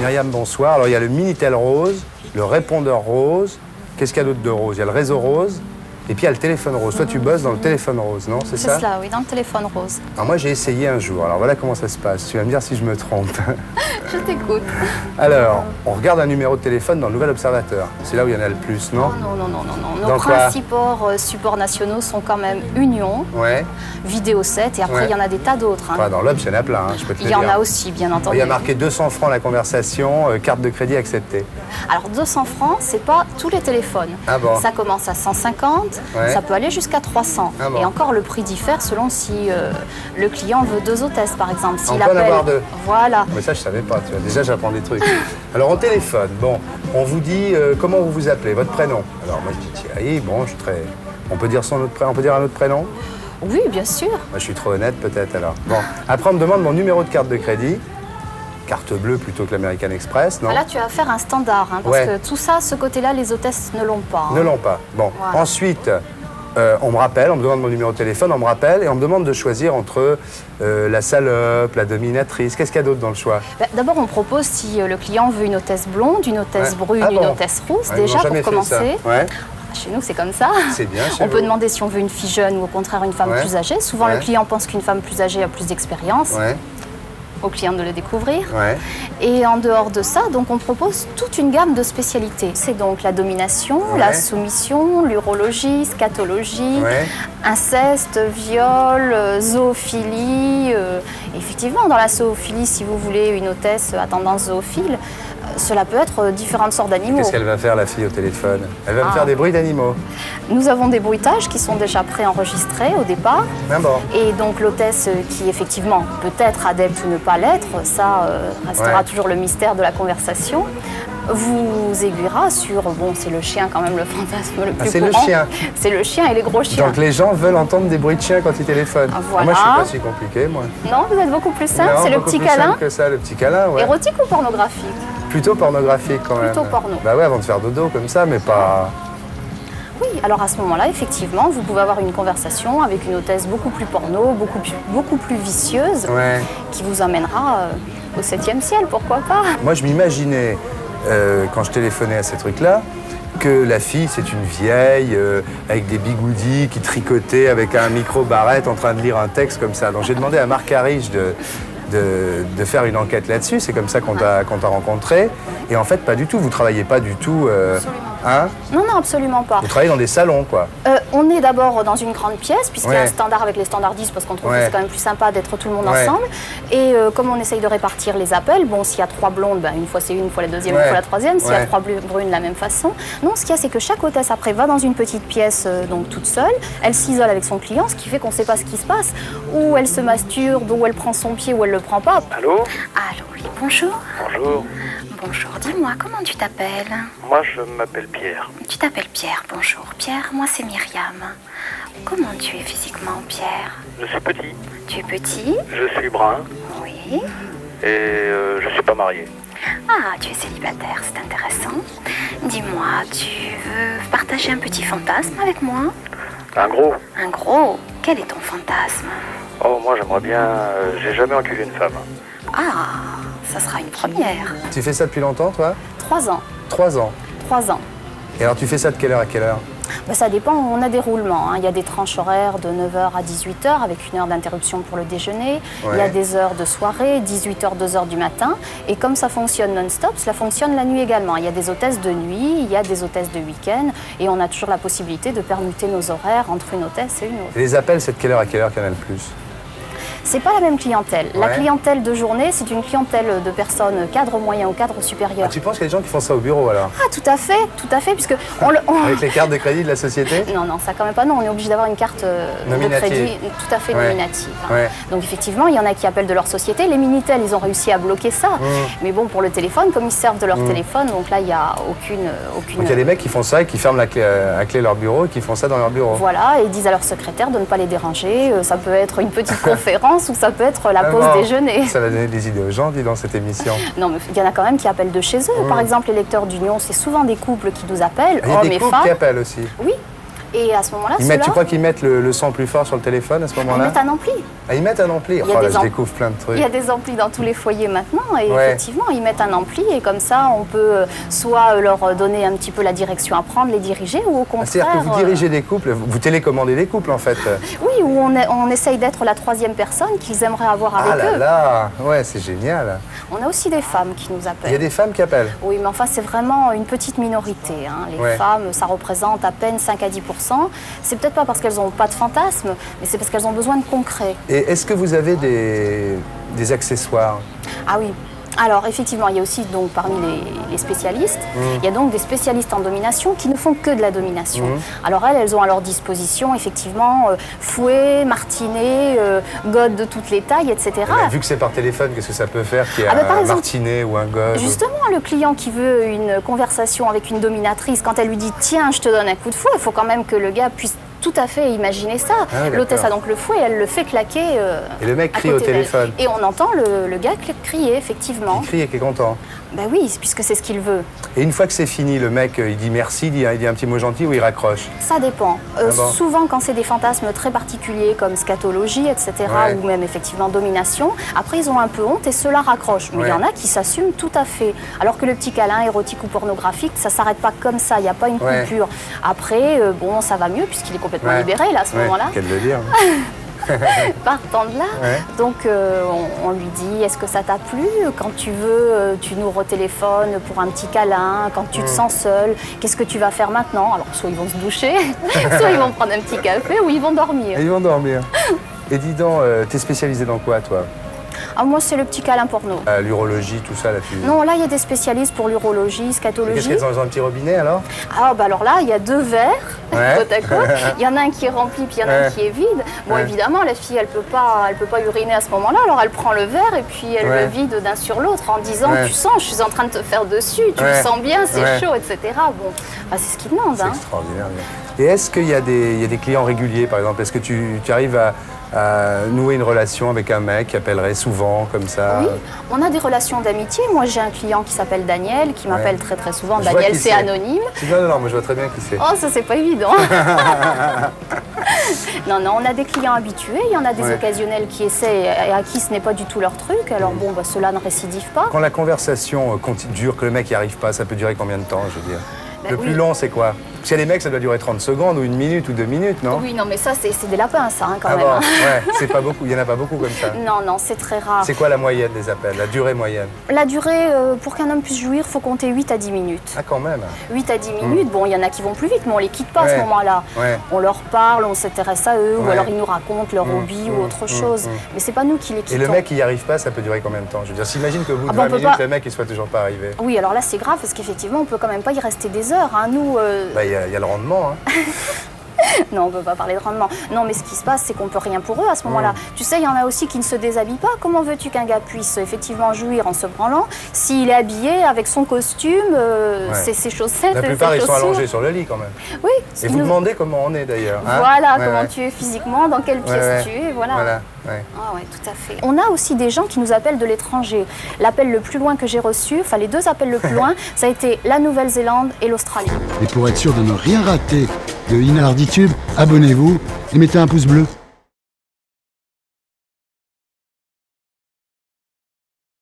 Myriam, bonsoir. Alors, il y a le Minitel rose, le répondeur rose. Qu'est-ce qu'il y a d'autre de rose? Il y a le réseau rose. Et puis il y a le téléphone rose. Toi, tu bosses dans le téléphone rose, non? C'est ça? C'est cela, oui, dans le téléphone rose. Alors moi, j'ai essayé un jour. Alors voilà comment ça se passe. Tu vas me dire si je me trompe. Je t'écoute. Alors, on regarde un numéro de téléphone dans le Nouvel Observateur. C'est là où il y en a le plus, non? Non. Nos Dans quoi? principaux supports nationaux sont quand même Union, Ouais. Vidéo 7, et après, il y en a des tas d'autres. Enfin, dans l'Obs, il y en a plein, je peux te le Il dire. y en a aussi, bien entendu. Il y a marqué 200 francs la conversation, carte de crédit acceptée. Alors, 200 francs, c'est pas tous les téléphones. Ah bon? Ça commence à 150, Ouais. ça peut aller jusqu'à 300. Ah bon? Et encore, le prix diffère selon si le client veut 2 hôtesses, par exemple. On peut en avoir 2. Voilà. Mais ça, je savais pas, tu vois. Déjà, j'apprends des trucs. Alors, au téléphone, bon, on vous dit comment vous vous appelez, votre prénom. Alors, moi, je dis Thierry, bon, je suis très... On peut dire son autre prénom, on peut dire un autre prénom? Oui, bien sûr. Moi, je suis trop honnête, peut-être, alors. Bon, après, on me demande mon numéro de carte de crédit. Carte bleue plutôt que l'American Express, non? Là, tu as affaire à un standard, hein, parce Ouais. que tout ça, ce côté-là, les hôtesses ne l'ont pas. hein. Ne l'ont pas. Bon, Voilà. ensuite, on me rappelle, on me demande mon numéro de téléphone, on me rappelle et on me demande de choisir entre la salope, la dominatrice. Qu'est-ce qu'il y a d'autre dans le choix? D'abord, on propose si le client veut une hôtesse blonde, une hôtesse Ouais. brune, Ah une bon? hôtesse rousse, Ouais, ils déjà n'ont jamais pour fait ça. commencer. Ouais, Chez nous, c'est comme ça. c'est bien chez On peut vous. demander si on veut une fille jeune ou au contraire une femme Ouais. plus âgée. Souvent, Ouais. le client pense qu'une femme plus âgée a plus d'expérience. Ouais, Au client de le découvrir. ouais. Et en dehors de ça, donc on propose toute une gamme de spécialités. C'est donc la domination, Ouais. la soumission, l'urologie, scatologie, Ouais. inceste, viol, zoophilie. Effectivement, dans la zoophilie, si vous voulez une hôtesse à tendance zoophile, cela peut être différentes sortes d'animaux. Qu'est-ce qu'elle va faire, la fille, au téléphone? Elle va me Ah. faire des bruits d'animaux. Nous avons des bruitages qui sont déjà préenregistrés au départ. Ah bon. Et donc l'hôtesse qui effectivement peut être adepte ou ne pas l'être, ça restera Ouais. toujours le mystère de la conversation, vous aiguillera sur, bon c'est le chien quand même le fantasme le plus c'est le courant. chien. C'est le chien et les gros chiens. Donc les gens veulent entendre des bruits de chiens quand ils téléphonent. Ah, voilà. Moi, je suis pas si compliqué, moi. Non, vous êtes beaucoup plus simple, Non, c'est le beaucoup petit plus câlin. simple que ça, le petit câlin, ouais. Érotique ou pornographique? Plutôt pornographique, quand même. Plutôt porno. Bah ouais, avant de faire dodo, comme ça, mais pas... Oui, alors à ce moment-là, effectivement, vous pouvez avoir une conversation avec une hôtesse beaucoup plus porno, beaucoup plus vicieuse, Ouais. qui vous amènera au 7e ciel, pourquoi pas? Moi, je m'imaginais, quand je téléphonais à ces trucs-là, que la fille, c'est une vieille, avec des bigoudis, qui tricotait avec un micro-barrette en train de lire un texte comme ça. Donc j'ai demandé à Marc Harich de faire une enquête là-dessus. C'est comme ça qu'on t'a rencontré. Et en fait, pas du tout. Vous travaillez pas du tout... hein? Non, non, absolument pas. Vous travaillez dans des salons, quoi. On est d'abord dans une grande pièce, puisqu'il y a Ouais. un standard avec les standardistes, parce qu'on trouve Ouais. que c'est quand même plus sympa d'être tout le monde Ouais. ensemble. Et comme on essaye de répartir les appels, bon, s'il y a 3 blondes, ben, une fois c'est une fois la deuxième, Ouais. une fois la troisième. S'il y Ouais. a 3 brunes, la même façon. Non, ce qu'il y a, c'est que chaque hôtesse, après, va dans une petite pièce, donc toute seule. Elle s'isole avec son client, ce qui fait qu'on ne sait pas ce qui se passe. Ou elle se masturbe, ou elle prend son pied, ou elle le prend pas. Allô? Allô, oui, bonjour. Bonjour. Bonjour, dis-moi, comment tu t'appelles? Moi, je m'appelle Pierre. Tu t'appelles Pierre, bonjour. Pierre, moi c'est Myriam. Comment tu es physiquement, Pierre? Je suis petit. Tu es petit? Je suis brun. Oui. Et je suis pas marié. Ah, tu es célibataire, c'est intéressant. Dis-moi, tu veux partager un petit fantasme avec moi? Un gros. Un gros? Quel est ton fantasme? Oh, moi, j'aimerais bien... j'ai jamais enculé une femme. Ah, ça sera une première. Tu fais ça depuis longtemps, toi? 3 ans. 3 ans. 3 ans. Et alors, tu fais ça de quelle heure à quelle heure? Ben, ça dépend, on a des roulements. Hein. Il y a des tranches horaires de 9h à 18h avec 1 heure d'interruption pour le déjeuner. Ouais. Il y a des heures de soirée, 18h, 2h du matin. Et comme ça fonctionne non-stop, cela fonctionne la nuit également. Il y a des hôtesses de nuit, il y a des hôtesses de week-end. Et on a toujours la possibilité de permuter nos horaires entre une hôtesse et une autre. Et les appels, c'est de quelle heure à quelle heure qu'il y en a le plus? C'est pas la même clientèle. La Ouais. clientèle de journée, c'est une clientèle de personnes cadre moyen ou cadre supérieur. Ah, tu penses qu'il y a des gens qui font ça au bureau, alors? Ah, tout à fait, puisque Avec les cartes de crédit de la société? Non, non, ça quand même pas. Non, on est obligé d'avoir une carte de Nominative. crédit tout à fait Ouais. nominative. hein. Ouais. Donc effectivement, il y en a qui appellent de leur société. Les Minitel, ils ont réussi à bloquer ça. Mais bon, pour le téléphone, comme ils servent de leur téléphone, donc là, il n'y a aucune... Donc il y a des mecs qui font ça et qui ferment à clé leur bureau et qui font ça dans leur bureau. Voilà, et ils disent à leur secrétaire de ne pas les déranger. Ça peut être une petite conférence ou ça peut être la Ah pause bon, déjeuner. Ça va donner des idées aux gens, dis dans cette émission. Non, mais il y en a quand même qui appellent de chez eux. Par exemple, les lecteurs d'Union, c'est souvent des couples qui nous appellent, Il y a hommes des et couples femmes. qui appellent aussi. Oui. Et à ce moment-là, Tu crois qu'ils mettent le son plus fort sur le téléphone à ce ils moment-là? mettent un ampli. Ah, ils mettent un ampli. Oh, là, je découvre plein de trucs. Il y a des amplis dans tous les foyers maintenant et effectivement, ils mettent un ampli et comme ça, on peut soit leur donner un petit peu la direction à prendre, les diriger ou au contraire... C'est-à-dire que vous dirigez des couples, vous télécommandez des couples en fait. Oui, où on essaye d'être la troisième personne qu'ils aimeraient avoir avec eux. Ah là là, ouais, c'est génial. On a aussi des femmes qui nous appellent. Il y a des femmes qui appellent? Oui, mais enfin, c'est vraiment une petite minorité. Hein. Les femmes, ça représente à peine 5 à 10%. C'est peut-être pas parce qu'elles n'ont pas de fantasme, mais c'est parce qu'elles ont besoin de concret. Et est-ce que vous avez des accessoires? Ah oui. Alors effectivement, il y a aussi donc parmi les spécialistes, il y a donc des spécialistes en domination qui ne font que de la domination. Alors elles ont à leur disposition effectivement fouet, martinet, god de toutes les tailles, etc. Mais vu que c'est par téléphone, qu'est-ce que ça peut faire qu'il y a par un exemple, martinet ou un god? Justement, le client qui veut une conversation avec une dominatrice, quand elle lui dit « tiens, je te donne un coup de fouet », il faut quand même que le gars puisse tout à fait imaginer ça. L'hôtesse a donc le fouet, elle le fait claquer. Et le mec crie au téléphone. Et on entend le gars crier, effectivement. Il crie et qui est content. Ben oui, puisque c'est ce qu'il veut. Et une fois que c'est fini, le mec, il dit merci, il dit un petit mot gentil ou il raccroche? Ça dépend. Souvent, quand c'est des fantasmes très particuliers comme scatologie, etc., ou même effectivement domination, après ils ont un peu honte et cela raccroche. Mais il y en a qui s'assument tout à fait. Alors que le petit câlin érotique ou pornographique, ça s'arrête pas comme ça, il n'y a pas une coupure. Après, bon, ça va mieux puisqu'il est complètement libéré là, à ce moment-là. Qu'elle veut dire. Partant de là, donc on lui dit est-ce que ça t'a plu? Quand tu veux, tu nous retéléphones pour un petit câlin. Quand tu te sens seul, qu'est-ce que tu vas faire maintenant? Alors soit ils vont se doucher, soit ils vont prendre un petit café ou ils vont dormir. Et ils vont dormir. Et dis donc, t'es spécialisée dans quoi toi? Ah, moi, c'est le petit câlin porno. L'urologie, tout ça, là, Non, là, il y a des spécialistes pour l'urologie, scatologie. Qu'est-ce qu'elles ont dans un petit robinet, alors? Ah, bah alors là, il y a 2 verres, côte à côte. Il y en a un qui est rempli, puis il y en a un qui est vide. Bon, évidemment, la fille, elle peut pas uriner à ce moment-là. Alors, elle prend le verre et puis elle le vide d'un sur l'autre en disant tu sens, je suis en train de te faire dessus, tu le sens bien, c'est chaud, etc. Bon, bah, c'est ce qu'ils demandent. C'est extraordinaire. Et est-ce qu'il y a des clients réguliers, par exemple? Est-ce que tu arrives à nouer une relation avec un mec qui appellerait souvent comme ça? Oui, on a des relations d'amitié. Moi, j'ai un client qui s'appelle Daniel, qui m'appelle très très souvent. Daniel, c'est anonyme. Non, moi je vois très bien qui c'est. Oh, ça, c'est pas évident. Non, on a des clients habitués. Il y en a des occasionnels qui essaient et à qui ce n'est pas du tout leur truc. Alors bon, bah, cela ne récidive pas. Quand la conversation dure, que le mec n'y arrive pas, ça peut durer combien de temps, je veux dire? Le plus long, c'est quoi? Parce qu'il y a des mecs, ça doit durer 30 secondes ou 1 minute ou 2 minutes, non? Oui, non, mais ça, c'est des lapins, ça, quand même. Bon, c'est pas beaucoup. Il n'y en a pas beaucoup comme ça. Non, c'est très rare. C'est quoi la moyenne des appels, la durée moyenne? La durée, pour qu'un homme puisse jouir, il faut compter 8 à 10 minutes. Ah, quand même. 8 à 10 minutes, bon, il y en a qui vont plus vite, mais on les quitte pas à ce moment-là. On leur parle, on s'intéresse à eux, ou alors ils nous racontent leur hobby ou autre chose. Mais c'est pas nous qui les quittons. Et le mec qui n'y arrive pas, ça peut durer combien de temps? Je veux dire, s'imagine qu'au bout de 20 minutes, le mec, il soit toujours pas arrivé. Oui, alors là, c'est grave, parce qu'effectivement, on peut quand même pas y rester des heures. Hein. Nous... Il y a le rendement. Hein. Non, on ne peut pas parler de rendement. Non, mais ce qui se passe, c'est qu'on ne peut rien pour eux à ce moment-là. Tu sais, il y en a aussi qui ne se déshabillent pas. Comment veux-tu qu'un gars puisse effectivement jouir en se branlant s'il est habillé avec son costume, ses chaussettes, la plupart, ils sont allongés sur le lit quand même. Oui. Et vous demandez comment on est d'ailleurs. Hein? Voilà, comment tu es physiquement, dans quelle pièce tu es, voilà. Ah ouais, tout à fait. On a aussi des gens qui nous appellent de l'étranger. L'appel le plus loin que j'ai reçu, enfin les 2 appels le plus loin, ça a été la Nouvelle-Zélande et l'Australie. Et pour être sûr de ne rien rater de Inarditube, abonnez-vous et mettez un pouce bleu.